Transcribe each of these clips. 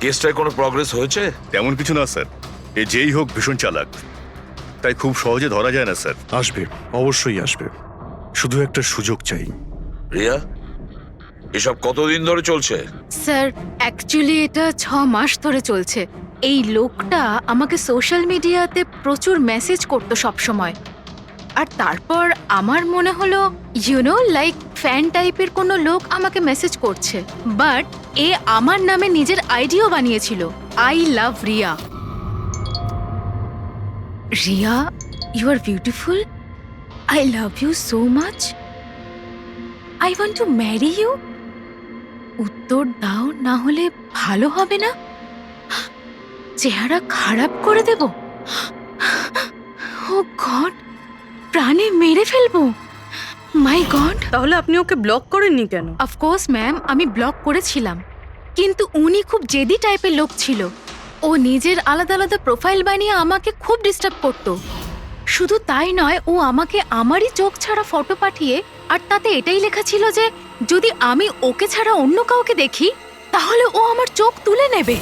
কেসটায় কোনো প্রগ্রেস হয়েছে? তেমন কিছু না স্যার, এ যেই হোক ভীষণ চালাক, তাই খুব সহজে ধরা যায় না স্যার। আসবে, অবশ্যই আসবে, শুধু একটা সুযোগ চাই। রিয়া, এসব কতদিন ধরে চলছে? স্যার অ্যাকচুয়ালি এটা 6 মাস ধরে চলছে। এই লোকটা আমাকে সোশ্যাল মিডিয়াতে প্রচুর মেসেজ করতো সব সময়। আর তারপর আমার মনে হলো লাইক ফ্যান টাইপের কোনো লোক আমাকে মেসেজ করছে, বাট এ আমার নামে নিজের আইডিও বানিয়েছিল, I love Riya. Riya, you are beautiful, I love you so much, I want to marry you. উত্তর দাও, না হলে ভালো হবে না, চেহারা খারাপ করে দেব। ও গড, প্রাণে মেরে ফেলবো, মাই গড। তাহলে আপনি ওকে ব্লক করেননি কেন? অফকোর্স ম্যাম, আমি ব্লক করেছিলাম, কিন্তু উনি খুব জেদি টাইপের লোক ছিল। ও নিজের আলাদা আলাদা প্রোফাইল বানিয়ে আমাকে খুব ডিস্টার্ব করত। শুধু তাই নয়, ও আমাকে আমারই চোখ ছাড়া ফটো পাঠিয়ে, আর তাতে এটাই লেখা ছিল যে যদি আমি ওকে ছাড়া অন্য কাউকে দেখি তাহলে ও আমার চোখ তুলে নেবে।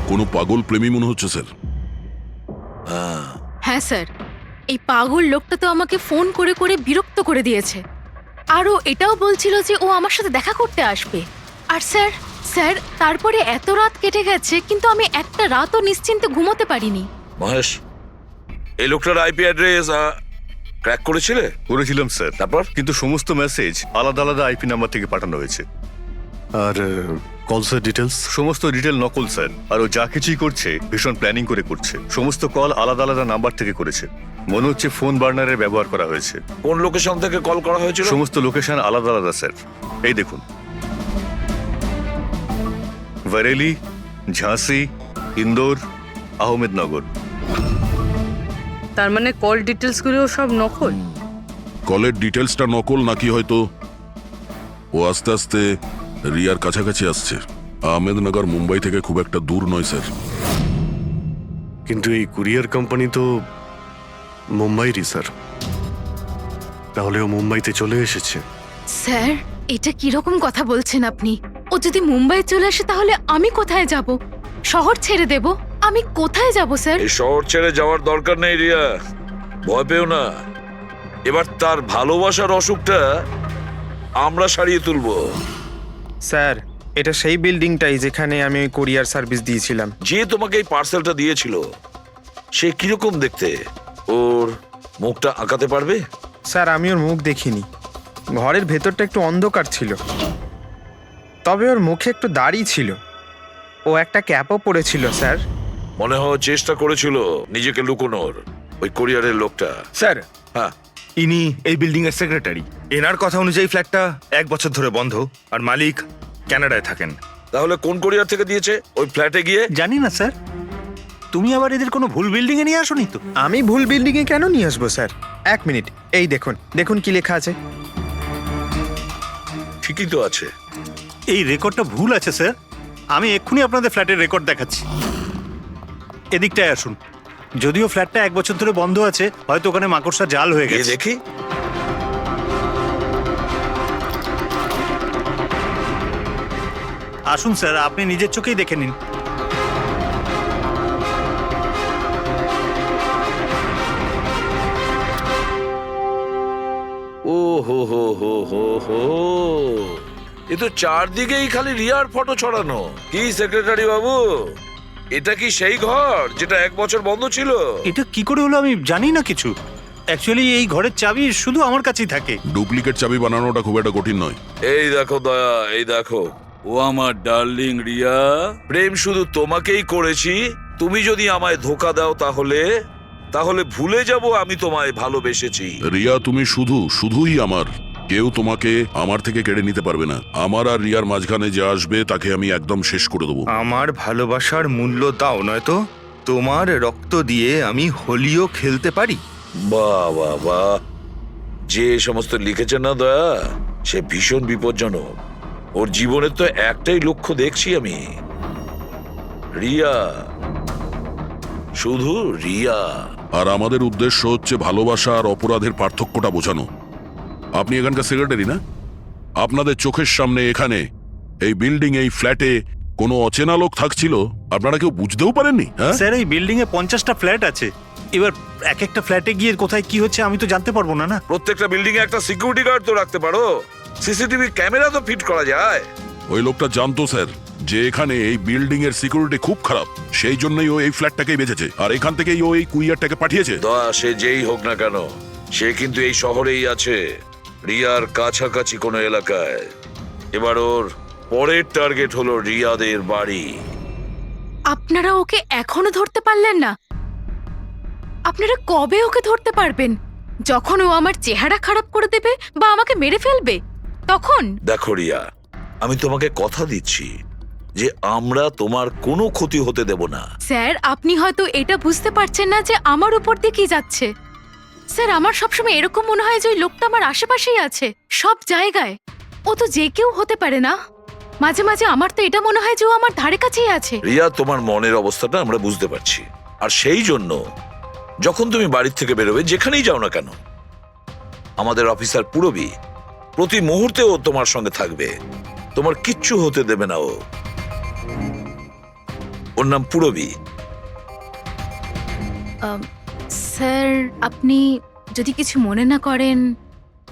কোনো পাগল প্রেমী মনে হচ্ছে স্যার। হ্যাঁ স্যার, এই পাগল লোকটা তো আমাকে ফোন করে করে বিরক্ত করে দিয়েছে। আর ও এটাও বলছিল যে ও আমার সাথে দেখা করতে আসবে। আর স্যার স্যার তারপরে এত রাত কেটে গেছে, কিন্তু আমি একটা রাতও নিশ্চিন্তে ঘুমোতে পারিনি। মহেশ, এই লোকটার আইপি অ্যাড্রেস ক্র্যাক করেছিলাম স্যার, তারপর? কিন্তু সমস্ত মেসেজ আলাদা আলাদা আইপি নাম্বার থেকে পাঠানো হয়েছে। আর কলসের ডিটেলস? সমস্ত ডিটেল নকল স্যার, আর ও যা কিছুই করছে ভীষণ প্ল্যানিং করে করছে। সমস্ত কল আলাদা আলাদা নাম্বার থেকে করেছে, মনে হচ্ছে ফোন বার্নারের ব্যবহার করা হয়েছে। কোন লোকেশন থেকে কল করা হয়েছিল? সমস্ত লোকেশন আলাদা আলাদা স্যার, এই দেখুন, বরেলি, ঝাঁসি, ইন্দোর, আহমেদনগর। তার মানে কল ডিটেলসগুলো সব নকল? কলের ডিটেলসটা নকল, নাকি হয়তো ও আস্তে আস্তে রিয়ার কাছাকাছি আসছে। আহমেদনগর মুম্বাই থেকে খুব একটা দূর নয় স্যার। কিন্তু এই কুরিয়ার কোম্পানি তো মুম্বাইরই স্যার, তাহলে ও মুম্বাইতে চলে এসেছে। স্যার, এটা কিরকম কথা বলছেন আপনি? ও যদি মুম্বাই চলে আসে তাহলে আমি কোথায় যাব? শহর ছেড়ে দেব? আমি কোথায় যাব স্যার? এই শহর ছেড়ে যাওয়ার দরকার নেই রিয়া, ভয় পেও না। এবার তার ভালোবাসার অসুখটা আমরা সারিয়ে তুলবো। স্যার, এটা সেই বিল্ডিংটাই যেখানে আমি ওই কোরিয়ার সার্ভিস দিয়েছিলাম। যে তোমাকে এই পার্সেলটা দিয়েছিল সে কিরকম দেখতে? ওর মুখটা আঁকাতে পারবে? স্যার, আমি ওর মুখ দেখিনি, ঘরের ভেতরটা একটু অন্ধকার ছিল, তবে ওর মুখে একটু দাড়ি ছিল। ও একটা ক্যাপও পরেছিল স্যার। মনে হয় চেষ্টা করেছিল নিজেকে লুকোনোর ওই কোরিয়ারের লোকটা। স্যার, হ্যাঁ, ইনি এই বিল্ডিং এর সেক্রেটারি। এনার কথা অনুযায়ী ফ্ল্যাটটা 1 বছর ধরে বন্ধ, আর মালিক কানাডায় থাকেন। তাহলে কোন কোরিয়ার থেকে দিয়েছে? ওই ফ্ল্যাটে গিয়ে? জানি না স্যার, তুমি আবার এদের কোনো ভুল বিল্ডিং এ নিয়ে আসোনি তো? আমি ভুল বিল্ডিংয়ে কেন নিয়ে আসবো স্যার? 1 মিনিট, এই দেখুন দেখুন কি লেখা আছে। ঠিকই তো আছে। এই রেকর্ডটা ভুল আছে স্যার, আমি এক্ষুনি আপনাদের ফ্ল্যাটের রেকর্ড দেখাচ্ছি। এদিকটায় আসুন। যদিও ফ্ল্যাটটা 1 বছর ধরে বন্ধ আছে, হয়তো ওখানে মাকড়সা জাল হয়ে এই গেছে। দেখি। আসুন স্যার, আপনি নিজের চোখেই দেখে নিন। ও হো হো হো হো হো, এ তো চারদিকেই খালি রিয়ার ফটো ছড়ানো। কি সেক্রেটারি বাবু, এটা কি সেই ঘর যেটা 1 বছর বন্ধ ছিল? এটা কি করে হলো আমি জানি না কিছু। অ্যাকচুয়ালি এই ঘরের চাবি শুধু আমার কাছেই থাকে। ডুপ্লিকেট চাবি বানানোটা খুব একটা কঠিন নয়। এই দেখো দয়া, এই দেখো, ও আমার ডার্লিং রিয়া, প্রেম শুধু তোমাকেই করেছি। তুমি যদি আমায় ধোকা দাও তাহলে তাহলে ভুলে যাব আমি তোমায় ভালোবেসেছি। রিয়া, তুমি শুধুই আমার। কেউ তোমাকে আমার থেকে কেড়ে নিতে পারবে না। আমার আর রিয়ার মাঝখানে যে আসবে তাকে আমি একদম শেষ করে দেবো। আমার ভালোবাসার মূল্য দাও, নয়তো তোমার রক্ত দিয়ে আমি হোলিও খেলতে পারি। বাহ বাহ বাহ, যে সমস্ত লিখেছে না দয়া, সে ভীষণ বিপজ্জনক। ওর জীবনের তো একটাই লক্ষ্য দেখছি আমি, রিয়া, শুধু রিয়া। আর আমাদের উদ্দেশ্য হচ্ছে ভালোবাসা আর অপরাধের পার্থক্যটা বোঝানো। আপনি এখানকার সেক্রেটারি না? আপনাদের চোখের সামনে এখানে এই বিল্ডিং এই ফ্ল্যাটে কোনো অচেনা লোক থাকছিল আপনারা কেউ বুঝতেও পারেননি? হ্যাঁ স্যার এই বিল্ডিং এ 50টা ফ্ল্যাট আছে, এবার এক একটা ফ্ল্যাটে গিয়ে কোথায় কি হচ্ছে আমি তো জানতে পারবো না। না প্রত্যেকটা বিল্ডিং এ একটা সিকিউরিটি গার্ড তো রাখতে পারো, সিসিটিভি ক্যামেরা তো ফিট করা যায়। ওই লোকটা জানতো স্যার যে এখানে এই বিল্ডিং এর সিকিউরিটি খুব খারাপ, সেই জন্যই ও এই ফ্ল্যাটটাকেই বেঁচেছে আর এখান থেকেই ও এই কুইয়ারটাকে পাঠিয়েছে। দয়া, সে যেই হোক না কেন, সে কিন্তু এই শহরেই আছে, রিয়ার কাছাকাছি কোনো এলাকায়। এবার ওর পরের টার্গেট হলো রিয়াদের বাড়ি। আপনারা ওকে এখনো ধরতে পারলেন না? আপনারা কবে ওকে ধরতে পারবেন? যখন ও আমার চেহারা খারাপ করে দেবে বা আমাকে মেরে ফেলবে তখন? দেখো রিয়া, আমি তোমাকে কথা দিচ্ছি যে আমরা তোমার কোনো ক্ষতি হতে দেব না। স্যার, আপনি হয়তো এটা বুঝতে পারছেন না যে আমার উপর দিয়ে কি যাচ্ছে। স্যার, আমার সবসময় এরকম মনে হয় যে ওই লোকটা আমার আশেপাশেই আছে, সব জায়গায়। ও তো যে কেউ হতে পারে না? মাঝে মাঝে আমার তো এটা মনে হয় যে ও আমার ধারে কাছেই আছে। রিয়া, তোমার মনের অবস্থাটা আমরা বুঝতে পারছি, আর সেই জন্য যখন তুমি বাড়ির থেকে বেরোবে, যেখানেই যাও না কেন, আমাদের অফিসার পুরবী প্রতি মুহূর্তে ও তোমার সঙ্গে থাকবে, তোমার কিচ্ছু হতে দেবে না ও। ওর নাম পুরবী। স্যার, আপনি যদি কিছু মনে না করেন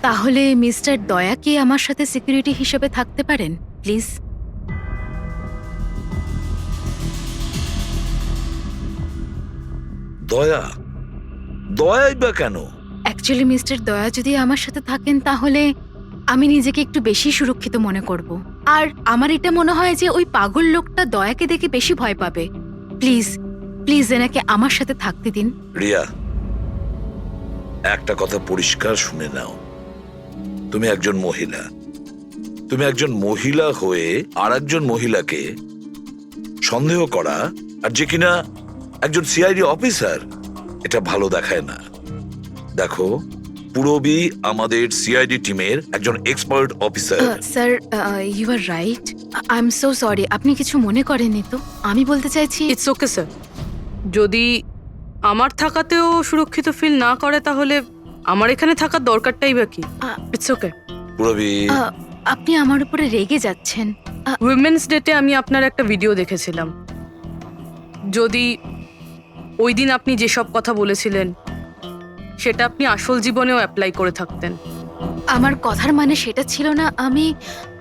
তাহলে মিস্টার দয়াকে আমার সাথে সিকিউরিটি হিসেবে থাকতে পারেন প্লিজ। দয়া? দয়াই বা কেন? অ্যাকচুয়ালি মিস্টার দয়া যদি আমার সাথে থাকেন তাহলে আমি নিজেকে একটু বেশি সুরক্ষিত মনে করব। আর আমার এটা মনে হয় যে ওই পাগল লোকটা দয়াকে দেখে বেশি ভয় পাবে। প্লিজ প্লিজ এনাকে আমার সাথে থাকতে দিন। রিয়া, একটা কথা পরিষ্কার শুনে নাও, তুমি একজন মহিলা। তুমি একজন মহিলা হয়ে আর একজন মহিলাকে সন্দেহ করা, আর যে কিনা একজন সিআইডি অফিসার, এটা ভালো দেখায় না। দেখো, পুরবী আমাদের সিআইডি টিমের একজন expert officer. Sir, you are right. I am so sorry. আপনি কিছু মনে করেননি তো? আমি বলতে চাইছি ইটস ওকে স্যার, যদি আমার থাকাতেও সুরক্ষিত ফিল না করে তাহলে আমার এখানে থাকার দরকারটাই বা কি? It's okay. পুরবী, আপনি আমার উপরে রেগে যাচ্ছেন। উইমেন্স ডেতে আমি আপনার একটা ভিডিও দেখেছিলাম। যদি ওই দিন আপনি যেসব কথা বলেছিলেন সেটা আপনি আসল জীবনেও অ্যাপ্লাই করে থাকতেন। আমার কথার মানে সেটা ছিল না। I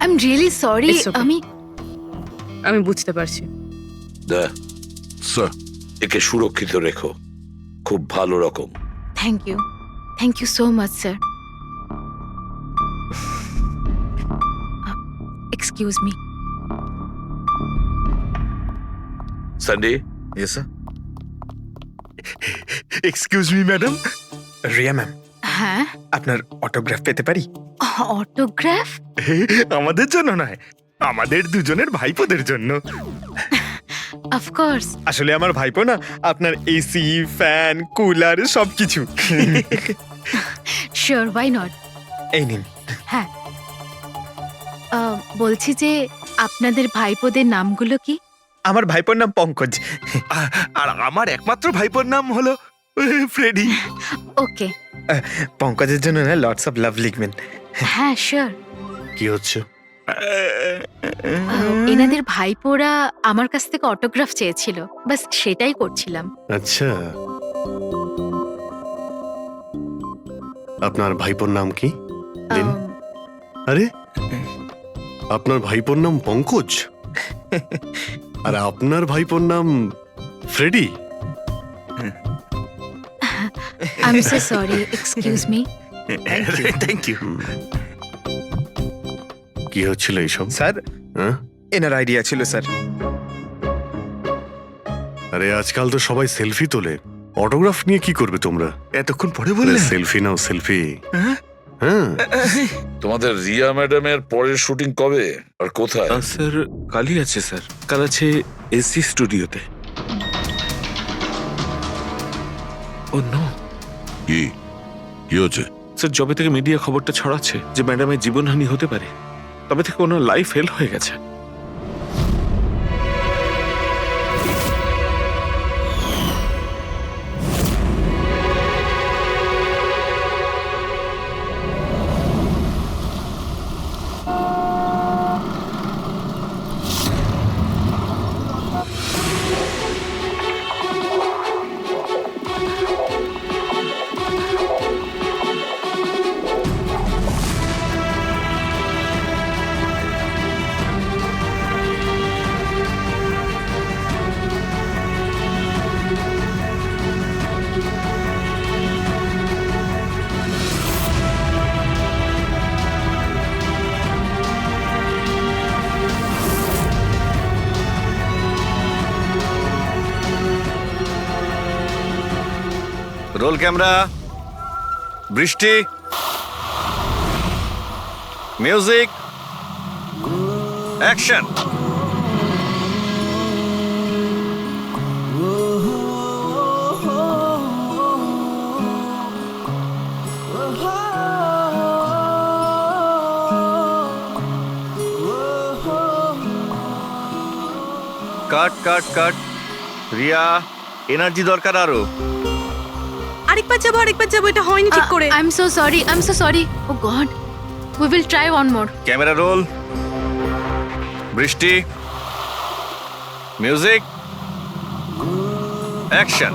am really sorry. It's okay. আমি বুঝতে পারছি। স্যার, একে সুরক্ষিত রেখো, খুব ভালো রকম। Thank you so much sir. Excuse me. Sunday. Yes sir. Excuse me madam. Riya ma'am, হ্যাঁ, আপনার অটোগ্রাফ পেতে পারি? অটোগ্রাফ? আমাদের জন্য নয়, আমাদের দুজনের ভাইপোদের জন্য। অফকোর্স। আসলে আমার ভাইপো না আপনার এসি, ফ্যান, কুলার সবকিছু। Sure, why not. এই নিন। হ্যাঁ, বলছি যে আপনাদের ভাইপোদের নামগুলো কি? আমার ভাইপোর নাম পঙ্কজ। আর আমার একমাত্র ভাইপোর নাম হলো ফ্রেডি। ওকে। পঙ্কজের জন্য না লটস অফ লাভ লিখবেন। হ্যাঁ, শিওর। কি হচ্ছে? এনাদের ভাইপোরা আমার কাছ থেকে অটোগ্রাফ চেয়েছিল, বাস সেটাই করছিলাম। আচ্ছা, আপনার ভাইপোর নাম কি? দিন। আরে, আপনার ভাইপোর নাম পঙ্কজ আর আপনার ভাইপোর নাম Freddy? I am so sorry, excuse me. Thank you. কি হচ্ছিল এইসব? স্যার, হ্যাঁ? এনার আইডিয়া ছিল স্যার। আরে আজকাল তো সবাই সেলফি তোলে, অটোগ্রাফ নিয়ে কি করবে তোমরা? এতক্ষণ পরে বললে? সেলফি নাও, সেলফি। হ্যাঁ, তোমাদের রিয়া ম্যাডামের পরের শুটিং কবে আর কোথায়? স্যার, কালই আছে স্যার। কাল আছে এসি স্টুডিওতে। ও নো কি কি হচ্ছে? স্যার, যবে থেকে মিডিয়া খবরটা ছড়াচ্ছে যে ম্যাডামের জীবনহানি হতে পারে, তবে থেকে ওনার লাইফ ফেল হয়ে গেছে। রোল ক্যামেরা, বৃষ্টি, music, action. Cut cut cut. Riya, energy দরকার আরো। আরেকবার যাবো এটা হয়নি ঠিক করে। I am so sorry oh God we will try one more. Camera roll, বৃষ্টি, মিউজিক, অ্যাকশন।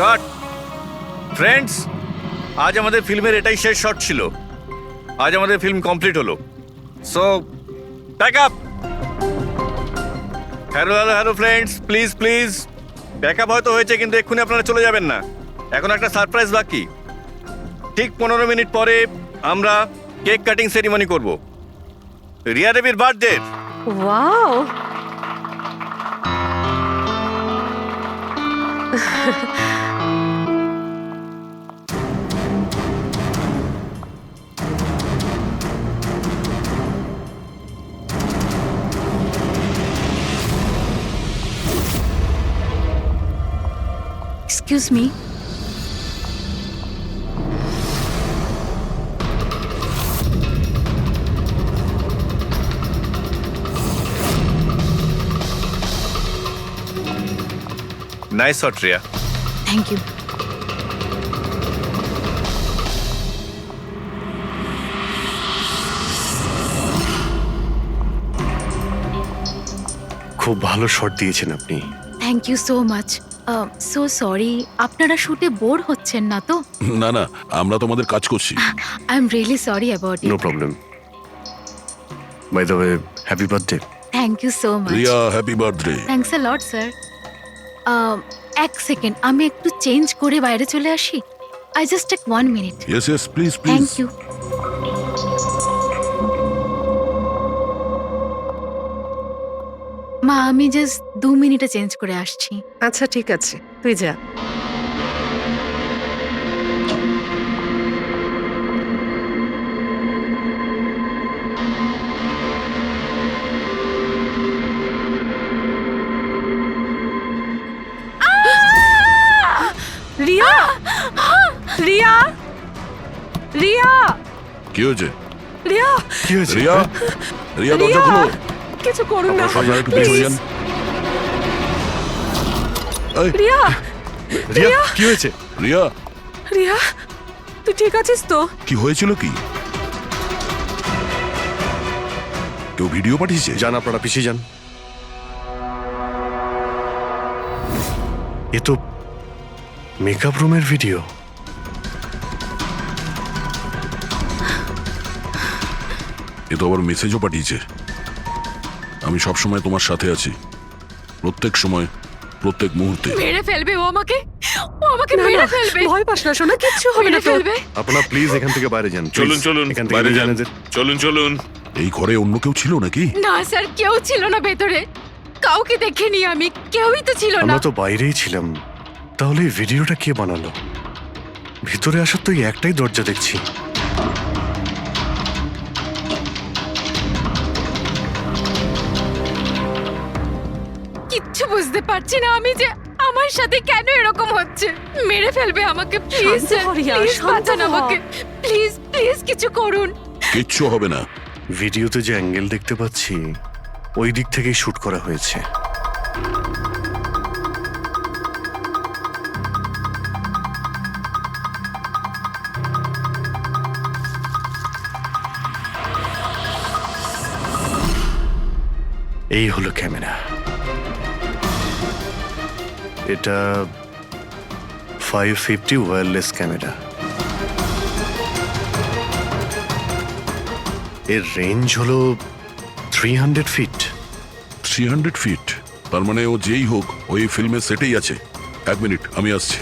কাট। ফ্রেন্ডস, আজ আমাদের ফিল্মের এটাই শেষ শট ছিল। আজ আমাদের ফিল্ম কমপ্লিট হলো। So pack up. Hello friends, please please pack up হয়তো হয়েছে, কিন্তু এক্ষুনি আপনারা চলে যাবেন না। এখন একটা সারপ্রাইজ বাকি। ঠিক 15 মিনিট পরে আমরা কেক কাটিং সেরিমনি করব। রিয়া দেবীর birthday. Wow, excuse me. Nice shot Riya. Thank you. খুব ভালো শট দিয়েছেন আপনি। Thank you so much. So sorry, আপনারা শুটে বোর হচ্ছেন না তো? না না, আমরা তোমাদের কাজ করছি। I am really sorry about no it. Problem. By the way, happy birthday. Thank you so much. Riya, happy birthday. Thanks a lot sir. এক সেকেন্ড, আমি একটু চেঞ্জ করে বাইরে চলে আসি। I just take 1 minute. Yes yes, please please. Thank you. মা, আমি just 2 মিনিটে চেঞ্জ করে আসছি। আচ্ছা ঠিক আছে, তুই যা। রিয়া, রিয়া, রিয়া, কি হয়েছে? রিয়া, কি হয়েছে? রিয়া, রিয়া দরজা রিয়া, খোলো। কিছু করুন না আপনারা একটু পিছনে যান। এই, রিয়া, রিয়া, কি হয়েছে? রিয়া, রিয়া, তুই ঠিক আছিস তো? কি হয়েছিল কি? কেউ ভিডিও পাঠিয়েছে? যান, আপনারা পিছিয়ে যান। এ তো মেকআপ রুমের ভিডিও। এ তো আবার মেসেজও পাঠিয়েছে। আমি সব সময় তোমার সাথে আছি, প্রত্যেক সময়, প্রত্যেক মুহূর্তে। মেরে ফেলবে ও আমাকে, ও আমাকে মেরে ফেলবে। ভয় পাস না সোনা, কিচ্ছু হবে না মেরে তোর। ফেলবে। আপনারা প্লিজ এখান থেকে বাইরে যান। চলুন please। চলুন এখান থেকে বাইরে বেরিয়ে যান। যান এদের। চলুন চলুন। এই ঘরে অন্য কেউ ছিল নাকি? না স্যার, কেউ ছিল না ভেতরে। কাউকে দেখিনি আমি, কেউই তো ছিল না। আমরা তো বাইরেই ছিলাম। তাহলে এই ভিডিওটা কে বানালো? ভিতরে আসার তো এই একটাই দরজা দেখছি। কিচ্ছু বুঝতে পারছি না আমি যে আমার সাথে কেন এরকম হচ্ছে। মেরে ফেলবে আমাকে, প্লিজ শান্ত হ রিয়া, প্লিজ শান্ত বাঁচান হ। আমাকে, প্লিজ প্লিজ কিছু করুন। কিচ্ছু হবে না। ভিডিওতে যে অ্যাঙ্গেল দেখতে পাচ্ছি, ওই দিক থেকেই শুট করা হয়েছে। এই হলো ক্যামেরা। এটা 550 ওয়্যারলেস ক্যামেরা। এর রেঞ্জ হলো 300 ফিট। 300 ফিট? তার মানে ও যেই হোক ওই ফিল্মের সেটেই আছে। 1 মিনিট, আমি আসছি।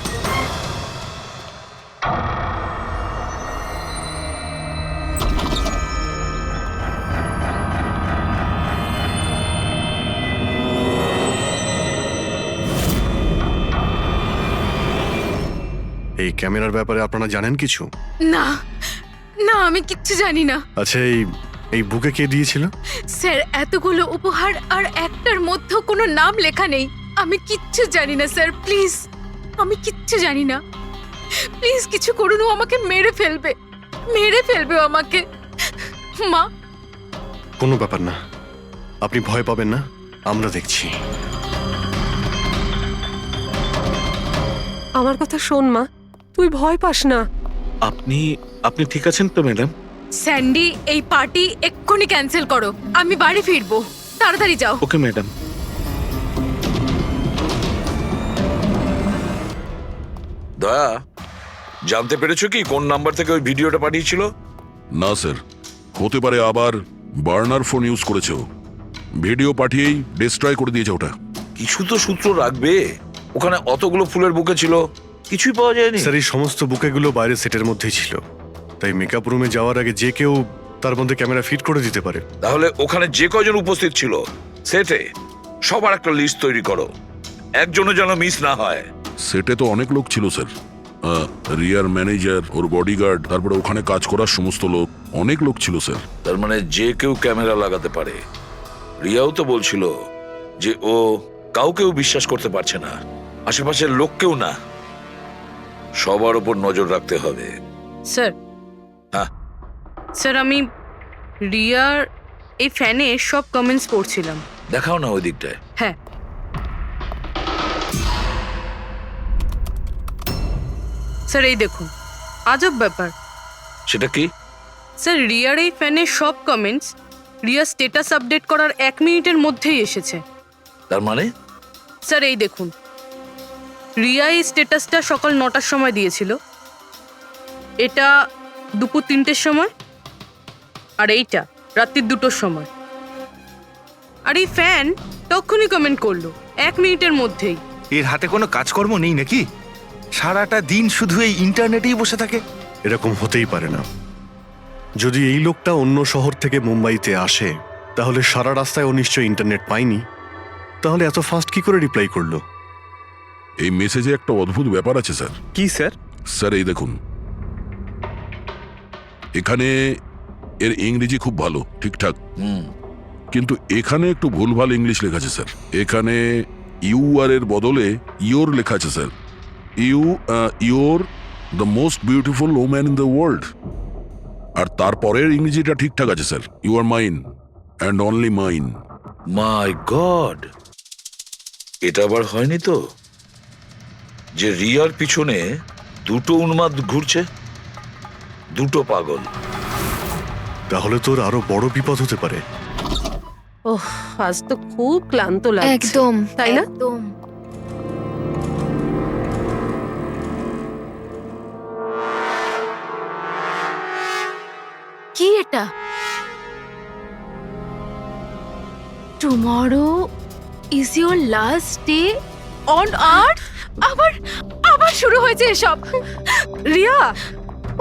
এই ক্যামেরার ব্যাপারে আপনারা জানেন কিছু? না না, আমি কিচ্ছু জানি না। আচ্ছা, এই বুকে কে দিয়েছিল? স্যার, এতগুলো উপহার আর একটার মধ্যে কোনো নাম লেখা নেই। আমি কিচ্ছু জানি না স্যার, প্লিজ। আমি কিচ্ছু জানি না, প্লিজ কিছু করুন। ও আমাকে মেরে ফেলবে, মেরে ফেলবে ও আমাকে। মা, কোনো ব্যাপার না, আপনি ভয় পাবেন না, আমরা দেখছি। আমার কথা শোন মা, তুই ভয় পাস না। আপনি ঠিক আছেন তো ম্যাডাম? স্যান্ডি, এই পার্টি এক্ষুনি ক্যান্সেল করো। আমি বাড়ি ফিরবো, তাড়াতাড়ি যাও। Okay madam. দয়া, জানতে পেরেছো কি কোন নাম্বার থেকে ওই ভিডিওটা পাঠিয়েছিল? না স্যার, হতে পারে আবার বার্নার ফোন ইউজ করেছে ও। ভিডিও পাঠিয়েই ডিস্ট্রয় করে দিয়েছে ওটা। কিছু তো সূত্র রাখবে। ওখানে অতগুলো ফুলের বুকে ছিল, কিছুই পাওয়া যায়নি। স্যার, এই সমস্ত বুকেগুলো বাইরে সেটের মধ্যেই ছিল, তাই মেকআপ রুমে যাওয়ার আগে যে কেউ তার মধ্যে ক্যামেরা ফিট করে দিতে পারে। তাহলে ওখানে যে কজন উপস্থিত ছিল সেটে সবার একটা লিস্ট তৈরি করো, একজনও যেন মিস না হয়। সেটে তো অনেক লোক ছিল স্যার। রিয়ার ম্যানেজার, ওর বডিগার্ড, তারপরে ওখানে কাজ করার সমস্ত লোক, অনেক লোক ছিল স্যার। তার মানে যে কেউ ক্যামেরা লাগাতে পারে। রিয়াও তো বলছিল যে ও কাউকেও বিশ্বাস করতে পারছে না, আশেপাশের লোককেও না। সবার উপর নজর রাখতে হবে। স্যার, হ্যাঁ স্যার, আমি রিয়ার এই ফ্যানে সব কমেন্টস পড়ছিলাম। দেখাও না ওই দিকটায়। হ্যাঁ স্যার, এই দেখুন, আজব ব্যাপার। সেটা কি? স্যার, রিয়ার এই ফ্যানের সব কমেন্টস রিয়া স্ট্যাটাস আপডেট করার 1 মিনিটের মধ্যেই এসেছে। তার মানে? স্যার, এই দেখুন, রিয়া এই স্ট্যাটাসটা সকাল 9টার সময় দিয়েছিল, এটা দুপুর 3টের সময়, আর এইটা রাত্রির 2টোর সময়। আর এই ফ্যান তখনই কমেন্ট করলো 1 মিনিটের মধ্যেই। এর হাতে কোনো কাজকর্ম নেই নাকি? সারাটা দিন শুধু এই ইন্টারনেটেই বসে থাকে। এরকম হতেই পারে না। যদি এই লোকটা অন্য শহর থেকে মুম্বাইতে আসে, তাহলে সারা রাস্তায় ও নিশ্চয়ই ইন্টারনেট পায়নি। তাহলে এত ফাস্ট কি করে রিপ্লাই করলো? এই মেসেজে একটা অদ্ভুত ব্যাপার আছে স্যার। কি স্যার? স্যার, এই দেখুন, এখানে এর ইংরেজি খুব ভালো, ঠিকঠাক, কিন্তু এখানে একটু ভুলভাল ইংলিশ লেখা আছে স্যার। এখানে ইউ আর এর বদলে ইয়োর লেখা আছে sir. Your the most beautiful woman in the world. আর তারপরের ইংরেজিটা ঠিকঠাক আছে sir, you are mine and only mine. My god, এটা আবার হয়নি তো যে রিয়ার পিছনে দুটো উন্মাদ ঘুরছে, দুটো পাগল? তাহলে তোর আরো বড় বিপদ হতে পারে। ওহ, আজ তো খুব ক্লান্ত লাগছে। একদম, তাই না? একদম। কি এটা? Tomorrow is your last day on earth? আবার আবার শুরু হয়েছে এসব। রিয়া,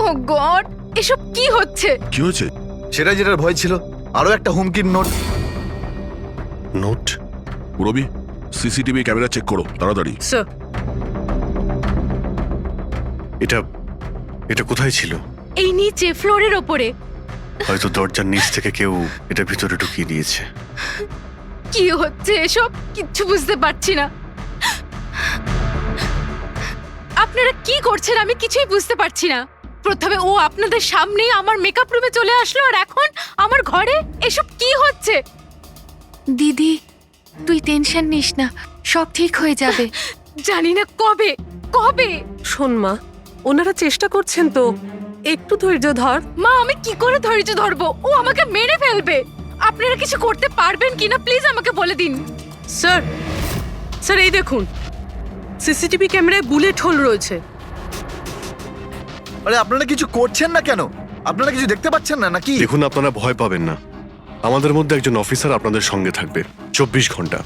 ও গড, এসব কি হচ্ছে? কি হয়েছে? সেটা যেটার ভয় ছিল, আরো একটা হুমকির নোট। নোট? রবি, সিসিটিভি ক্যামেরা চেক করো তাড়াতাড়ি। স্যার, এটা কোথায় ছিল? এই নিচে ফ্লোরের ওপরে। হয়তো দরজার নিচ থেকে কেউ এটা ভিতরে ঢুকিয়ে দিয়েছে। কি হচ্ছে এসব? কিচ্ছু বুঝতে পারছি না। আপনারা কি করছেন আমি কিছুই বুঝতে পারছি না। প্রথমে ও আপনাদের সামনেই আমার মেকআপ রুমে চলে আসলো, আর এখন আমার ঘরে এসব কি হচ্ছে? দিদি, তুই টেনশন নিস না, সব ঠিক হয়ে যাবে। জানি না কবে কবে। শোন মা, ওনারা চেষ্টা করছেন তো, একটু ধৈর্য ধর। মা, আমি কি করে ধৈর্য ধরবো? ও আমাকে মেরে ফেলবে। আপনারা কিছু করতে পারবেন কিনা প্লিজ আমাকে বলে দিন। স্যার, স্যার এই দেখুন, সিসিটিভি ক্যামেরায় বুলেট হোল রয়েছে। আরে আপনারা কিছু করছেন না কেন? আপনারা কিছু দেখতে পাচ্ছেন না নাকি? দেখুন, আপনারা ভয় পাবেন না, আমাদের মধ্যে একজন অফিসার আপনাদের সঙ্গে থাকবে 24 ঘন্টা।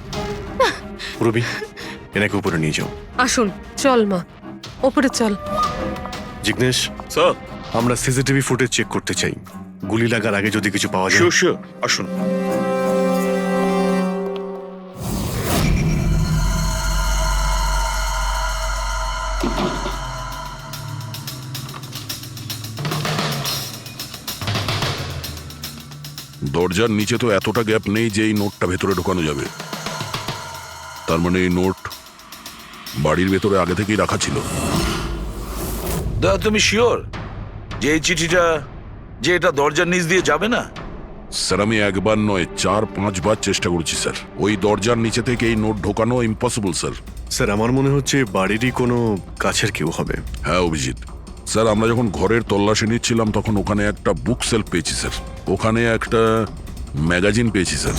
রবি, এনাকে উপরে নিয়ে যাও। আসুন। চল মা, ওপরে চল। জিগ্নেশ স্যার, আমরা সিসিটিভি ফুটেজ চেক করতে চাই, গুলি লাগার আগে যদি কিছু পাওয়া যায়। শিওর শিওর, আসুন। দরজার নিচে তো এতটা গ্যাপ নেই যে এই নোটটা ভেতরে ঢোকানো যাবে। তার মানে এই নোট বাড়ির ভেতরে আগে থেকেই রাখা ছিল। দাদা তুমি শিওর যে এই চিঠিটা যে এটা দরজার নিচ দিয়ে যাবে না? স্যার, আমি একবার নয় 4-5 বার চেষ্টা করেছি স্যার। ওই দরজার নিচে থেকে এই নোট ঢোকানো ইম্পসিবল স্যার। স্যার, আমার মনে হচ্ছে বাড়িরই কোনো কাছের কেউ হবে। হ্যাঁ অভিজিৎ স্যার, আমরা যখন ঘরের তল্লাশি নিচ্ছিলাম তখন ওখানে একটা বুক সেলফ পেয়েছি স্যার, ওখানে একটা ম্যাগাজিন পেয়েছি স্যার।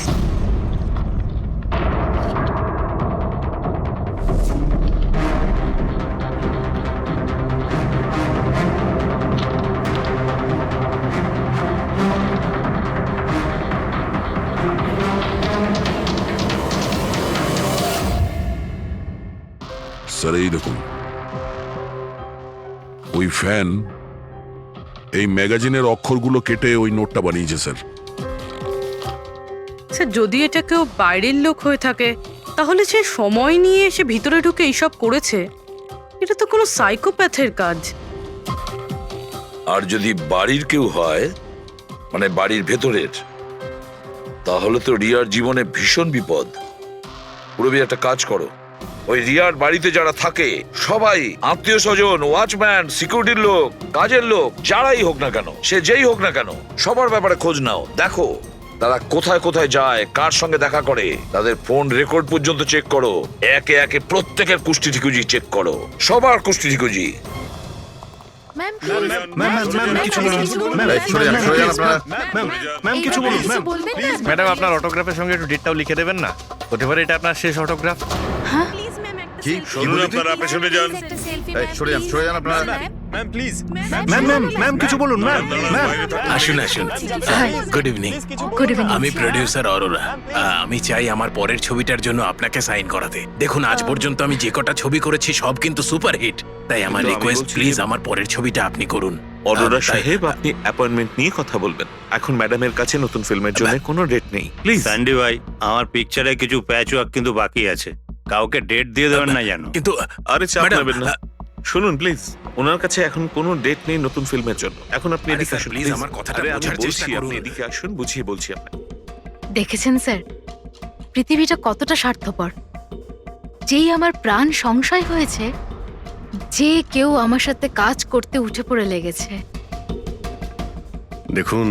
স্যার এই দেখুন, ওই ফ্যান এই ম্যাগাজিনের অক্ষরগুলো কেটে ওই নোটটা বানিয়েছে স্যার। স্যার যদি এটা কেউ বাইরের লোক হয়ে থাকে তাহলে সে সময় নিয়ে এসে ভিতরে ঢুকে এইসব করেছে, এটা তো কোনো সাইকোপ্যাথের কাজ। আর যদি বাড়ির কেউ হয়, মানে বাড়ির ভেতরের, তাহলে তো রিয়ার জীবনে ভীষণ বিপদ। পুরবি একটা কাজ করো, ওই রিয়ার বাড়িতে যারা থাকে সবাই আত্মীয় স্বজন, ওয়াচম্যান, সিকিউরিটির লোক, কাজের লোক, যারাই হোক না কেন, সে যেই হোক না কেন, সবার ব্যাপারে খোঁজ নাও। দেখো তারা কোথায় কোথায় যায়, কার সঙ্গে দেখা করে, তাদের ফোন রেকর্ড পর্যন্ত চেক করো। একে একে প্রত্যেকের কুষ্টি ঠিকুজি চেক করো, সবার কুষ্টি ঠিকুজি। ম্যাম কিছু বলুন। ম্যাম, সরে যান আপনারা। ম্যাম কিছু বলুন। ম্যাম ম্যাডাম আপনার অটোগ্রাফের সঙ্গে একটু ডেটটাও লিখে দেবেন না? হতে পারে এটা আপনার শেষ অটোগ্রাফ। কি শুনুন আপনারা, পেছনে যান। সরে যান আপনারা। Ma'am please. ম্যাম কিছু বলুন। ম্যাম আসুন আসুন। Good evening. Good evening. আমি প্রডিউসার অরোরা। আমি চাই আমার পরের ছবিটার জন্য আপনাকে সাইন করাতে। দেখুন, আজ পর্যন্ত আমি যে কটা ছবি করেছি সব কিন্তু সুপারহিট, তাই আমার রিকোয়েস্ট প্লিজ আমার পরের ছবিটা আপনি করুন। অরোরা সাহেব, আপনি অ্যাপয়েন্টমেন্ট নিয়ে কথা বলবেন। এখন ম্যাডামের কাছে নতুন ফিল্মের জন্য কোনো ডেট নেই, প্লিজ। স্যান্ডি ভাই, আমার পিকচারে কিছু প্যাচ ওয়ার্ক কিন্তু বাকি আছে, কাউকে ডেট দিয়ে দেবেন না জানো। কিন্তু আরে চাপ ম্যাডাম, নেবেন না, শুনুন প্লিজ। ওনার কাছে এখন কোনো ডেট নেই নতুন ফিল্মের জন্য। এখন আপনি আরে এদিকে স্যার, আসুন প্লিজ আমার কথাটা আরে আমি বোঝার চেষ্টা বলছি, আপনি করুন। এদিকে আসুন, বুঝিয়ে বলছি আপনাকে। দেখেছেন স্যার, পৃথিবীটা কতটা স্বার্থপর। যেই আমার প্রাণ সংশয় হয়েছে, যে কেউ আমার সাথে কাজ করতে উঠে পড়ে লেগেছে। দেখুন,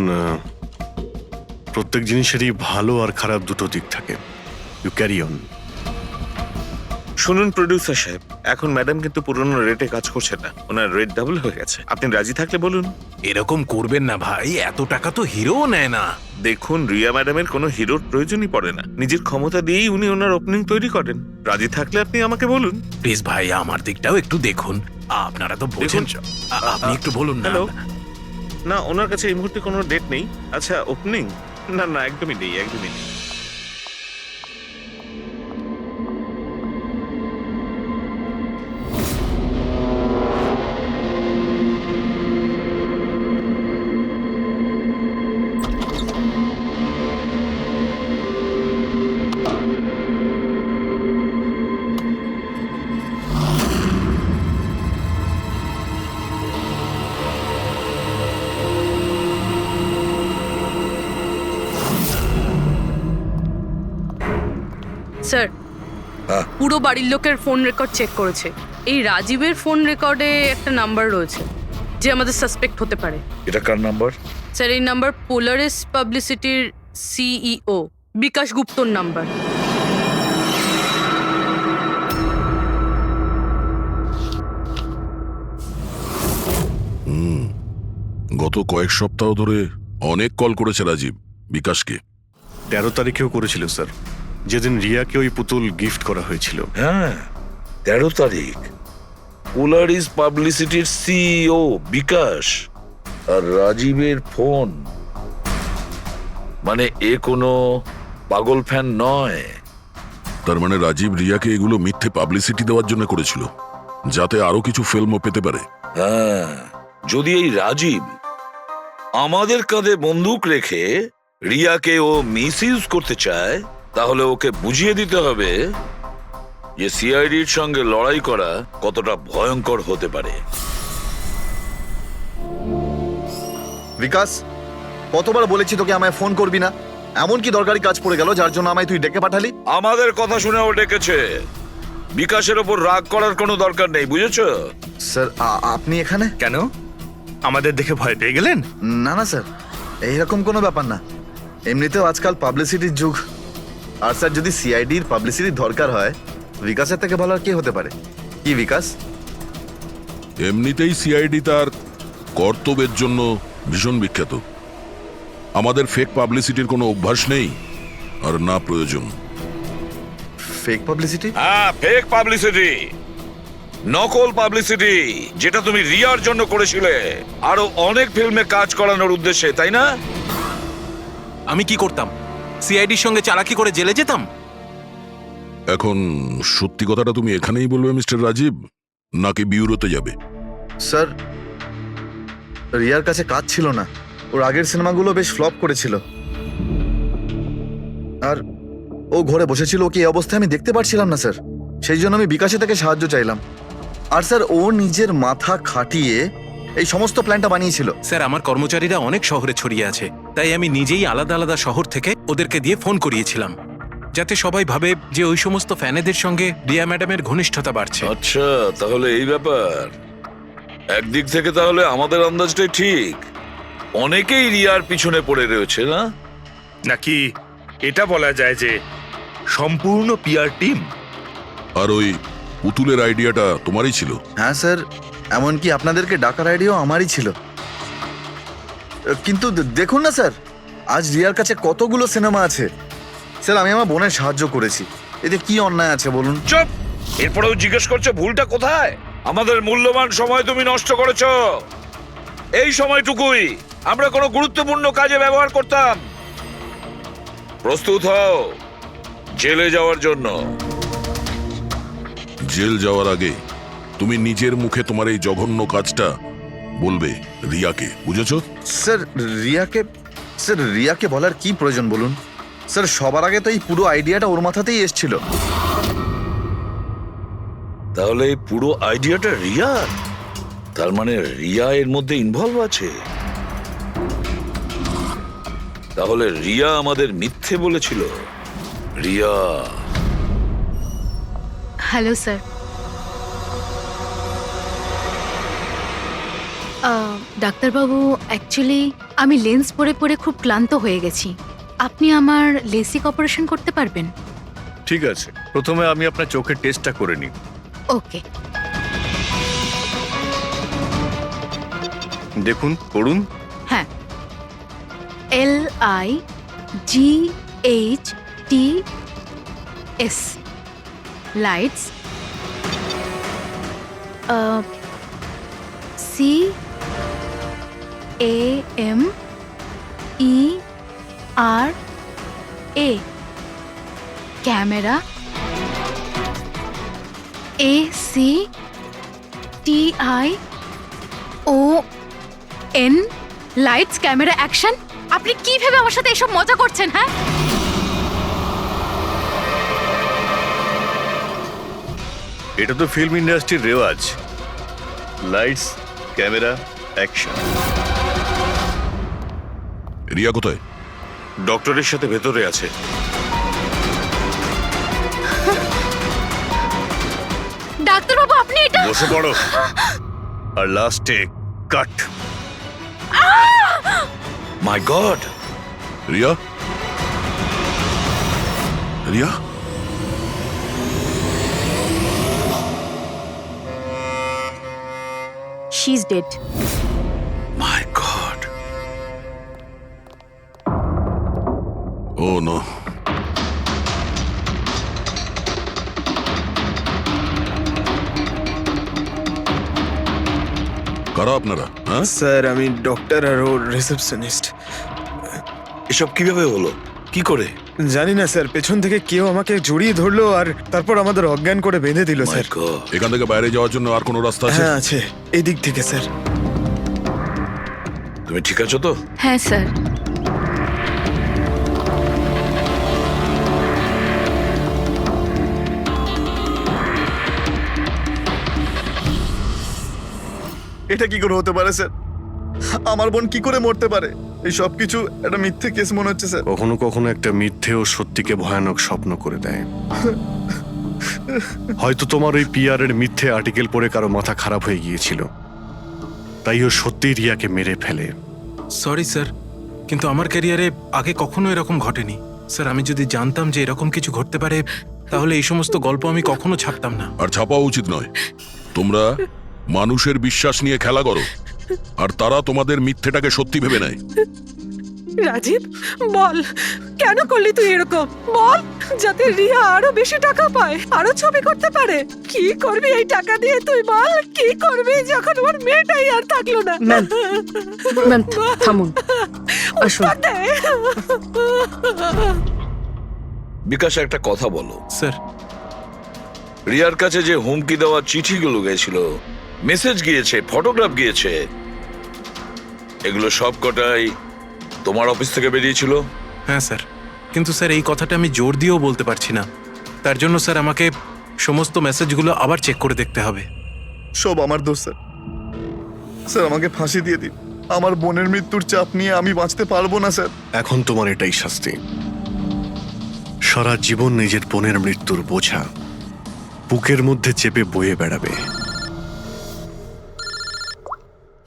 প্রত্যেক জিনিসেরই ভালো আর খারাপ দুটো দিক থাকে। You carry on. শুনুন প্রডিউসার সাহেব, এখন ম্যাডাম কিন্তু পুরনো রেটে কাজ করছে না, ওনার রেট ডাবল হয়ে গেছে। আপনি রাজি থাকলে বলুন। এরকম করবেন না ভাই, এত টাকা তো হিরো নেয় না। দেখুন, রিয়া ম্যাডামের কোনো হিরোর প্রয়োজনই পড়ে না, নিজের ক্ষমতা দিয়েই উনি ওনার ওপেনিং তৈরি করেন। রাজি থাকলে আপনি আমাকে বলুন। প্লিজ ভাই, আমার দিকটাও একটু দেখুন। আপনারা তো বোঝেন। আপনি একটু বলুন না। হ্যালো, না ওনার কাছে এই মুহূর্তে কোনো ডেট নেই। আচ্ছা, ওপেনিং? না না, একদমই নেই, একদমই নেই। স্যার, হ্যাঁ। পুরো বাড়ির লোকের ফোন রেকর্ড চেক করেছে। এই রাজীবের ফোন রেকর্ডে একটা নাম্বার রয়েছে যে আমাদের সাসপেক্ট হতে পারে। এটা কার নাম্বার? স্যার এই নাম্বার পোলারিস পাবলিসিটির সিইও বিকাশ গুপ্তর নাম্বার। গত কয়েক সপ্তাহ ধরে অনেক কল করেছে রাজীব বিকাশকে। 13 তারিখেও করেছিল স্যার, যেদিন রিয়াকে ওই পুতুল গিফট করা হয়েছিল। হ্যাঁ 13 তারিখ। পোলারিস পাবলিসিটির সিইও বিকাশ আর রাজীবের ফোন, মানে এ কোনো পাগল ফ্যান নয়। তার মানে রাজীব রিয়াকে এগুলো মিথ্যে পাবলিসিটি দেওয়ার জন্য করেছিল, যাতে আরো কিছু ফিল্মও পেতে পারে। হ্যাঁ, যদি এই রাজীব আমাদের কাঁধে বন্দুক রেখে রিয়াকে ও মিসইউজ করতে চায়, তাহলে ওকে বুঝিয়ে দিতে হবে যে সিআইডির সঙ্গে লড়াই করা কতটা ভয়ঙ্কর হতে পারে। বিকাশ, কতবার বলেছি তোকে আমায় ফোন করবি না? এমন কি দরকারি কাজ পড়ে গেল যার জন্য আমায় তুই ডেকে পাঠালি? আমাদের কথা শুনে ও ডেকেছে। বিকাশের ওপর রাগ করার কোনো দরকার নেই, বুঝেছো? স্যার আপনি এখানে কেন আমাদের দেখে ভয় পেয়ে গেলেন? না না স্যার, এইরকম কোনো ব্যাপার না। এমনিতেও আজকাল পাবলিসিটির যুগ, আর স্যার যদি সিআইডির পাবলিসিটির দরকার হয়, বিকাশের থেকে ভালো আর কে হতে পারে? কি বিকাশ? এমনিতেই সিআইডি তার কর্তব্যের জন্য ভীষণ বিখ্যাত। আমাদের ফেক পাবলিসিটির কোনো অভ্যাস নেই, আর না প্রয়োজন। Fake publicity? হ্যাঁ, ফেক পাবলিসিটি, নকল পাবলিসিটি, যেটা তুমি রিয়ার জন্য করেছিলে আরো অনেক ফিল্মে কাজ করানোর উদ্দেশ্যে, তাই না? আমি কি করতাম? সিআইডির সঙ্গে চালাকি করে জেলে যেতাম? এখন সত্যি কথাটা তুমি এখানেই বলবে মিস্টার রাজীব, নাকি বিউরোতে যাবে? স্যার, রিয়ার কাছে কাজ ছিল না। ওর আগের সিনেমাগুলো বেশ ফ্লপ করেছিল, আর ও ঘরে বসেছিল। ওকে এই অবস্থায় আমি দেখতে পারছিলাম না স্যার, সেই জন্য আমি বিকাশে থেকে সাহায্য চাইলাম। আর স্যার, ও নিজের মাথা খাটিয়ে এই সমস্ত প্ল্যানটা বানিয়েছিল। স্যার, আমার কর্মচারীরা অনেক শহরে ছড়িয়ে আছে, তাই আমি নিজেই আলাদা আলাদা শহর থেকে ওদেরকে দিয়ে ফোন করিয়েছিলাম, যাতে সবাই ভাবে যে ওই সমস্ত ফ্যানেদের সঙ্গে রিয়া ম্যাডামের ঘনিষ্ঠতা বাড়ছে। আচ্ছা, তাহলে এই ব্যাপার। একদিক থেকে তাহলে আমাদের আন্দাজটাই ঠিক, অনেকেই রিয়ার পিছনে পড়ে রয়েছে, না? নাকি এটা বলা যায় যে সম্পূর্ণ পিআর টিম? আর ওই পুতুলের আইডিয়াটা তোমারই ছিল? হ্যাঁ স্যার, এমনকি আপনাদেরকে ডাকার আইডিয়াও আমারই ছিল। কিন্তু দেখুন না স্যার, আজ রিয়ার কাছে কতগুলো সিনেমা আছে। স্যার, আমি আমার বোনের সাহায্য করেছি, এতে কি অন্যায় আছে বলুন? চুপ! এরপরেও জিজ্ঞেস করছো ভুলটা কোথায়? আমাদের মূল্যবান সময় তুমি নষ্ট করেছো। এই সময়টুকুই আমরা কোনো গুরুত্বপূর্ণ কাজে ব্যবহার করতাম। প্রস্তুত হও জেলে যাওয়ার জন্য। জেল যাওয়ার আগে তুমি নিজের মুখে তোমার এই জঘন্য কাজটা বলবে রিয়াকে, বুঝেছো? স্যার, রিয়াকে বলার কি প্রয়োজন বলুন? স্যার, সবার আগে তো এই পুরো আইডিয়াটা ওর মাথাতেই এসেছিল। তাহলে এই পুরো আইডিয়াটা রিয়ার? তার মানে রিয়া এর মধ্যে ইনভলভ আছে। তাহলে রিয়া আমাদের মিথ্যে বলেছিল। রিয়া। Hello sir. ডাক্তারবাবু, অ্যাকচুয়ালি আমি লেন্স পরে পরে খুব ক্লান্ত হয়ে গেছি। আপনি আমার লেসিক অপারেশন করতে পারবেন? ঠিক আছে, প্রথমে আমি আপনার চোখের টেস্টটা করে নিই। ওকে। দেখুন, পড়ুন। হ্যাঁ, LIGHTS, lights. CAMERA, camera. ACTION, lights, camera, action. আপনি কি ভেবে আমার সাথে এসব মজা করছেন? হ্যাঁ, এটা তো ফিল্ম ইন্ডাস্ট্রির রেওয়াজ, লাইটস, ক্যামেরা, অ্যাকশন। রিয়া কোথায়? ডক্টরের সাথে ভেতরে আছে। ডাক্তারবাবু, আপনি এটা বসে পড়ো, আর লাস্টে cut. My god! Riya? Riya? She is dead. My god! Oh oh no, কারা আপনারা? হ্যাঁ, স্যার আমি ডক্টর আর ওর রিসেপশনিস্ট। এসব কিভাবে হলো, কি করে? জানি না স্যার, পেছন থেকে কেউ আমাকে জড়িয়ে ধরলো আর তারপর আমাদের অজ্ঞান করে বেঁধে দিল স্যার। এখান থেকে বাইরে যাওয়ার জন্য আর কোনো রাস্তা আছে? হ্যাঁ আছে, এদিক থেকে স্যার। তুমি ঠিক আছো তো? হ্যাঁ স্যার। এটা কি করে হতে পারে স্যার? আমার বোন কি করে মরতে পারে? এই সব কিছু একটা মিথ্যে কেস মনে হচ্ছে স্যার। কখনো কখনো একটা মিথ্যেও সত্যিকে ভয়ানক স্বপ্ন করে দেয়। হয়তো তোমার ওই পিআর এর মিথ্যে আর্টিকেল পড়ে কারো মাথা খারাপ হয়ে গিয়েছিল, তাই ও সত্যি রিয়াকে মেরে ফেলে। সরি স্যার, কিন্তু আমার ক্যারিয়ারে আগে কখনো এরকম ঘটেনি স্যার। আমি যদি জানতাম যে এরকম কিছু ঘটতে পারে তাহলে এই সমস্ত গল্প আমি কখনো ছাপতাম না। আর ছাপাও উচিত নয়। তোমরা মানুষের বিশ্বাস নিয়ে খেলা করো, আর তারা তোমাদের মিথ্যেটাকে সত্যি ভেবে নেয়। রাজীব বল, কেন করলি তুই এরকম? বল, যাতে রিয়া আরো বেশি টাকা পায়, আরো ছবি করতে পারে। কি করবি এই টাকা দিয়ে তুই বল? কি করবি যখন ওর মেয়েটাই আর থাকলো না? ম্যাম থামুন, আসুন। উত্তর দে। বিকাশ, একটা কথা বলো। স্যার, রিয়ার কাছে যে হুমকি দেওয়া চিঠিগুলো গেছিল, মেসেজ গিয়েছে, ফটোগ্রাফ গিয়েছে, এগুলো সব কটাই তোমার অফিস থেকে বেরিয়েছিল? হ্যাঁ স্যার, কিন্তু স্যার এই কথাটা আমি জোর দিয়েও বলতে পারছি না। তার জন্য স্যার আমাকে সমস্ত মেসেজগুলো আবার চেক করে দেখতে হবে। সব আমার দোষ স্যার। স্যার আমাকে ফাঁসি দিয়ে দিন। আমার বোনের মৃত্যুর চাপ নিয়ে আমি বাঁচতে পারবো না স্যার। এখন তোমার এটাই শাস্তি। সারা জীবন নিজের বোনের মৃত্যুর বোঝা বুকের মধ্যে চেপে বয়ে বেড়াবে।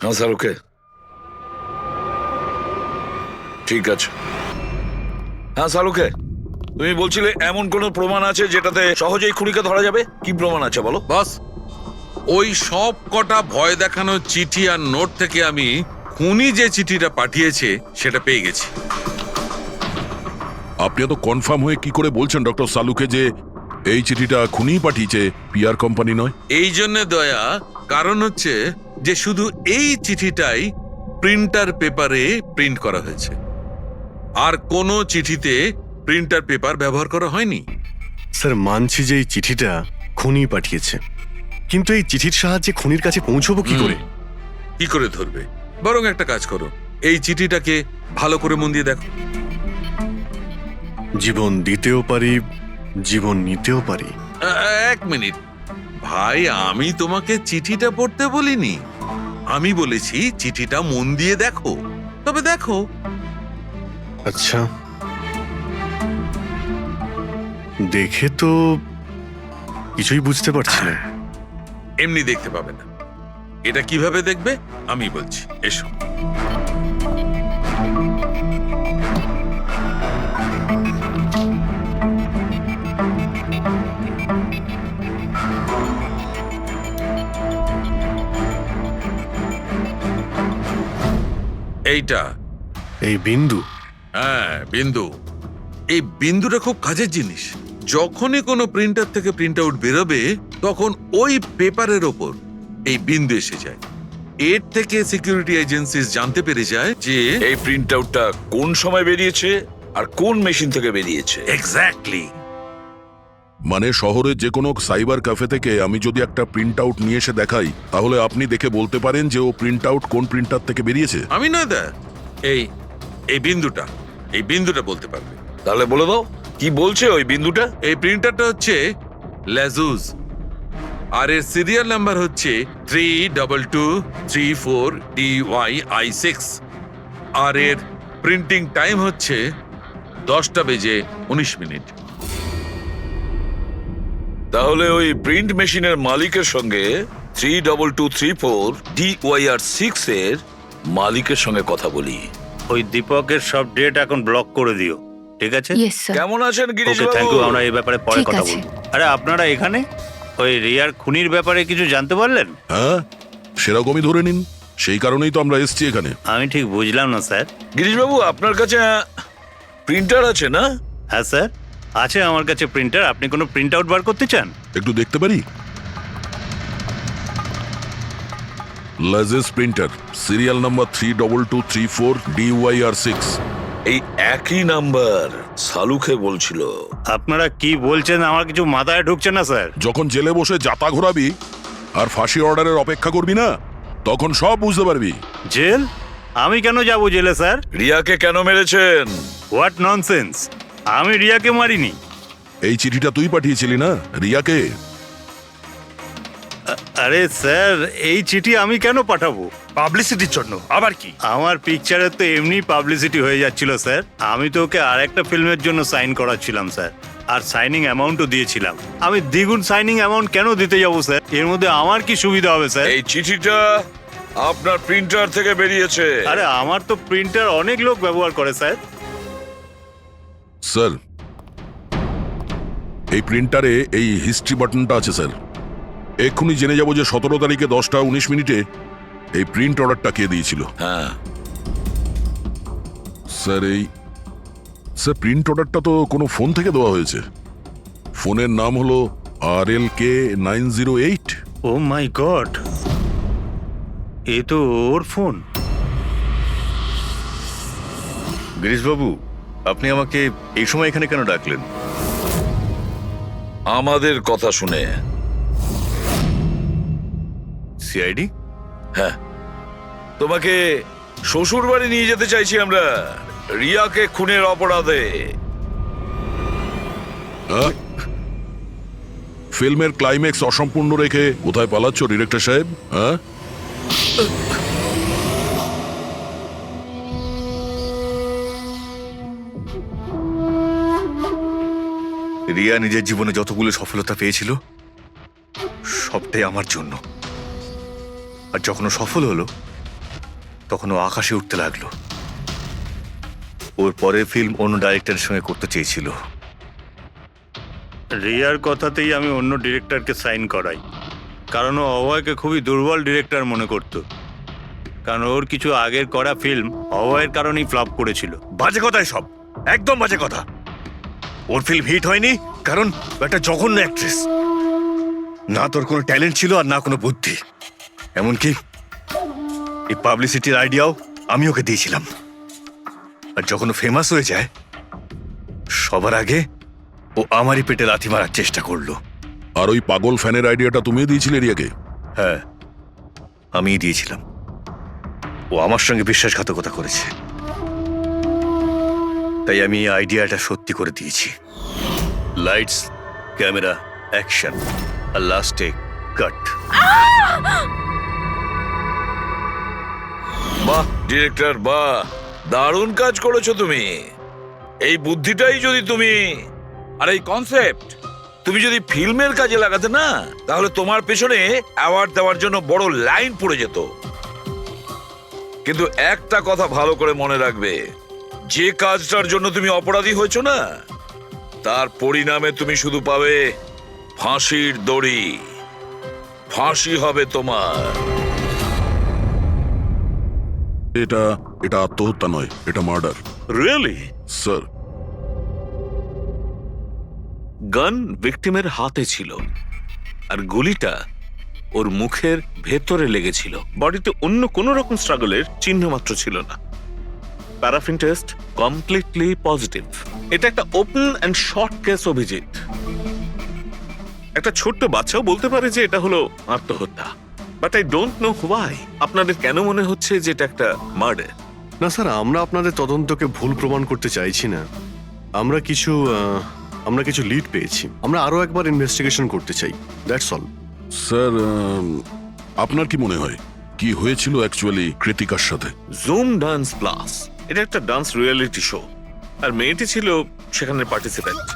হ্যাঁ স্যার, ওকে, ঠিক আছে। হ্যাঁ স্যার, ওকে। তুমি বলছিলে এমন কোনো প্রমাণ আছে যেটাতে সহজেই খুনিকে ধরা যাবে? কি প্রমাণ আছে বলো? বস, ওই সব কটা ভয় দেখানো চিঠি আর নোট থেকে আমি খুনি যে চিঠিটা পাঠিয়েছে সেটা পেয়ে গেছি। আপনি এত কনফার্ম হয়ে কি করে বলছেন ডক্টর সালুকে যে এই চিঠিটা খুনি পাঠিয়েছে, পিআর কোম্পানি নয়? এই জন্য দয়া, কারণ হচ্ছে যে শুধু এই চিঠিটাই প্রিন্টার পেপারে প্রিন্ট করা হয়েছে, আর কোনো চিঠিতে প্রিন্টার পেপার ব্যবহার করা হয়নি। স্যার মানছি যে এই চিঠিটা খুনি পাঠিয়েছে, কিন্তু এই চিঠির সাহায্যে খুনির কাছে পৌঁছবো কি করে? কি করে ধরবে? বরং একটা কাজ করো, এই চিঠিটাকে ভালো করে মন দিয়ে দেখো। জীবন দিতেও পারি, জীবন নিতেও পারি। এক মিনিট ভাই, আমি তোমাকে চিঠিটা পড়তে বলিনি, আমি বলেছি চিঠিটা মন দিয়ে দেখো। তবে দেখো। আচ্ছা, দেখে তো কিছুই বুঝতে পারছি না। এমনি দেখতে পাবে না, এটা কিভাবে দেখবে আমি বলছি, এসো। এইটা এই বিন্দু? হ্যাঁ, বিন্দু। এই বিন্দুটা খুব কাজের জিনিস। যখনই কোনো প্রিন্টার থেকে প্রিন্ট আউট বেরোবে তখন ওই পেপারের ওপর এই বিন্দু এসে যায়। এর থেকে সিকিউরিটি এজেন্সিস জানতে পেরে যায় যে এই প্রিন্ট আউটটা কোন সময় বেরিয়েছে আর কোন মেশিন থেকে বেরিয়েছে। এক্স্যাক্টলি। মানে শহরের যে কোনো সাইবার ক্যাফে থেকে আমি যদি একটা প্রিন্ট আউট নিয়ে এসে দেখাই, তাহলে আপনি দেখে বলতে পারেন যে ও প্রিন্ট আউট কোন প্রিন্টার থেকে বেরিয়েছে? আমি না দা, এই বিন্দুটা বলতে পারবে। তাহলে বলে দাও, কি বলছে ওই বিন্দুটা? এই প্রিন্টারটা হচ্ছে ল্যাজুস, আর এর সিরিয়াল নাম্বার হচ্ছে 32234DYI6, আর এর প্রিন্টিং টাইম হচ্ছে 10:19। তাহলে ওই প্রিন্ট মেশিনের মালিকের সঙ্গে 32234DYR6 এর মালিকের সঙ্গে কথা বলি। ওই দীপকের সব ডেট এখন ব্লক করে দিও, ঠিক আছে? কেমন আছেন গিরিশ ওকে, থ্যাংক বাবু? ইউ। আমরা এই ব্যাপারে পরে ঠিক কথা আছে। বলবো। আরে আপনারা এখানে ওই রিয়ার খুনির ব্যাপারে কিছু জানতে পারলেন? হ্যাঁ, সেরকমই ধরে নিন। সেই কারণেই তো আমরা এসেছি এখানে। আমি ঠিক বুঝলাম না স্যার। গিরিশ বাবু, আপনার কাছে প্রিন্টার আছে না? হ্যাঁ স্যার, আছে আমার কাছে প্রিন্টার। আপনি কোনো প্রিন্ট আউট বার করতে চান? একটু দেখতে পারি? লাজেস প্রিন্টার, সিরিয়াল নাম্বার 32234 DYR6। এই একই নাম্বার সালুকে বলছিল। আপনারা কি বলছেন আমার কিছু মাথায় ঢুকছে না স্যার। যখন জেলে বসে জাতা ঘোরাবি আর ফাঁসি অর্ডারের অপেক্ষা করবি না, তখন সব বুঝতে পারবি। জেল? আমি কেন যাব জেলে স্যার? রিয়াকে কেন মেরেছেন? What nonsense! আমি রিয়াকে মারিনি। এই চিঠিটা তুই পাঠিয়েছিলি না রিয়াকে? আরে স্যার, এই চিঠি আমি কেন পাঠাবো? পাবলিসিটির জন্য আবার কি? আমার পিকচারের তো এমনি পাবলিসিটি হয়ে যাচ্ছিল স্যার। আমি তো ওকে আর একটা ফিল্মের জন্য সাইন করাচ্ছিলাম স্যার, আর সাইনিং অ্যামাউন্টও দিয়েছিলাম। আমি দ্বিগুণ সাইনিং অ্যামাউন্ট কেন দিতে যাবো স্যার? এর মধ্যে আমার কি সুবিধা হবে স্যার? এই চিঠিটা আপনার প্রিন্টার থেকে বেরিয়েছে। আরে আমার তো প্রিন্টার অনেক লোক ব্যবহার করে স্যার। স্যার, এই প্রিন্টারে এই হিস্ট্রি বাটনটা আছে স্যার। এক্ষুনি জেনে যাব যে 17 তারিখে 10:19 এই প্রিন্ট অর্ডারটা কে দিয়েছিল। হ্যাঁ স্যার, স্যার প্রিন্ট অর্ডারটা তো কোনো ফোন থেকে দেওয়া হয়েছে। ফোনের নাম হলো RLK 908। ও মাই গড, এ তো ওর ফোন। গিরিশবাবু, আপনি আমাকে এই সময় এখানে কেন ডাকলেন? আমাদের কথা শুনে। সিআইডি? হ্যাঁ, তোমাকে শ্বশুর বাড়ি নিয়ে যেতে চাইছি আমরা, রিয়াকে খুনের অপরাধে। ফিল্মের ক্লাইম্যাক্স অসম্পূর্ণ রেখে কোথায় পালাচ্ছ ডিরেক্টর সাহেব? হ্যাঁ, রিয়া নিজের জীবনে যতগুলো সফলতা পেয়েছিল সবটাই আমার জন্য। আর যখন ও সফল হলো তখন ও আকাশে উঠতে লাগলো। ওর পরের ফিল্ম অন্য ডাইরেক্টরের সঙ্গে করতে চেয়েছিল। রিয়ার কথাতেই আমি অন্য ডিরেক্টরকে সাইন করাই, কারণ ও অভয়কে খুবই দুর্বল ডিরেক্টর মনে করত। কারণ ওর কিছু আগের করা ফিল্ম অভয়ের কারণেই ফ্লপ করেছিল। বাজে কথা সব, একদম বাজে কথা। ওর ফিল্ম হিট হয়নি কারণ ও একটা জঘন্য অ্যাক্ট্রেস। না তোর কোনো ট্যালেন্ট ছিল আর না কোনো বুদ্ধি। এমনকি এই পাবলিসিটির আইডিয়াও আমি ওকে দিয়েছিলাম। আর যখন ও ফেমাস হয়ে যায় সবার আগে ও আমারই পেটে লাথি মারার চেষ্টা করলো। আর ওই পাগল ফ্যানের আইডিয়াটা তুমি দিয়েছিলে রিয়াকে? হ্যাঁ, আমিই দিয়েছিলাম। ও আমার সঙ্গে বিশ্বাসঘাতকতা করেছে, তাই আমি এই আইডিয়াটা সত্যি করে দিয়েছি। লাইটস, ক্যামেরা, অ্যাকশন, আর লাস্টে কাট। বাহ ডিরেক্টর, বাহ, দারুণ কাজ করেছো তুমি। এই বুদ্ধিটাই যদি তুমি আর এই কনসেপ্ট তুমি যদি ফিল্মের কাজে লাগাতে না, তাহলে তোমার পেছনে অ্যাওয়ার্ড দেওয়ার জন্য বড় লাইন পড়ে যেত। কিন্তু একটা কথা ভালো করে মনে রাখবে, যে কাজটার জন্য তুমি অপরাধী হয়েছো না, তার পরিণামে তুমি শুধু পাবে ফাঁসির দড়ি। ফাঁসি হবে তোমার। এটা আত্মহত্যা নয়, এটা মার্ডার। রিয়েলি? স্যার, গান ভিকটিমের হাতে ছিল আর গুলিটা ওর মুখের ভেতরে লেগেছিল। বডিতে অন্য কোনো রকম স্ট্রাগলের চিহ্ন মাত্র ছিল না। Paraffin test completely positive. এটা একটা open and short case, Abhijit. একটা ছোট্ট বাচ্চাও বলতে পারে যে এটা হলো আত্মহত্যা। But I don't know why আপনাদের কেন মনে হচ্ছে যে এটা একটা মার্ডার? না স্যার, আমরা আপনাদের তদন্তকে ভুল প্রমাণ করতে চাইছি না। আমরা কিছু লিড পেয়েছি, আমরা আরো একবার ইনভেস্টিগেশন করতে চাই, দ্যাটস অল। স্যার, আপনার কি মনে হয় কি হয়েছিল অ্যাকচুয়ালি কৃতিকার সাথে? জুম ডান্স প্লাস, এটা একটা ডান্স রিয়েলিটি শো, আর মেয়েটি ছিল সেখানের পার্টিসিপেন্ট।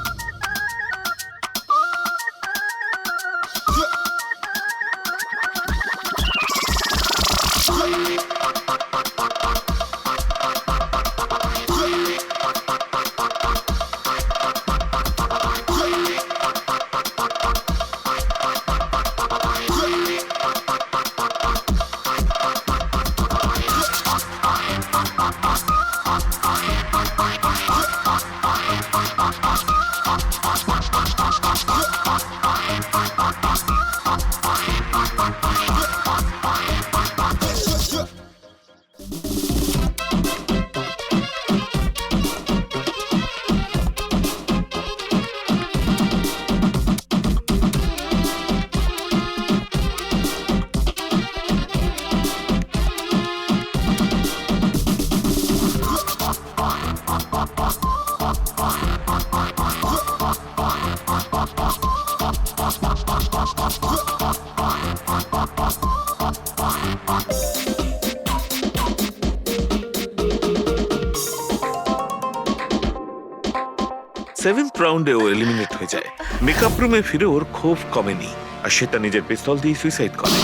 সেভেন্থ রাউন্ডে ও এলিমিনেট হয়ে যায়। মেকআপ রুমে ফিরে ওর ক্ষোভ কমেনি আর সে তার নিজের পিস্তল দিয়ে সুইসাইড করে।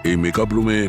এই মেকআপ রুমে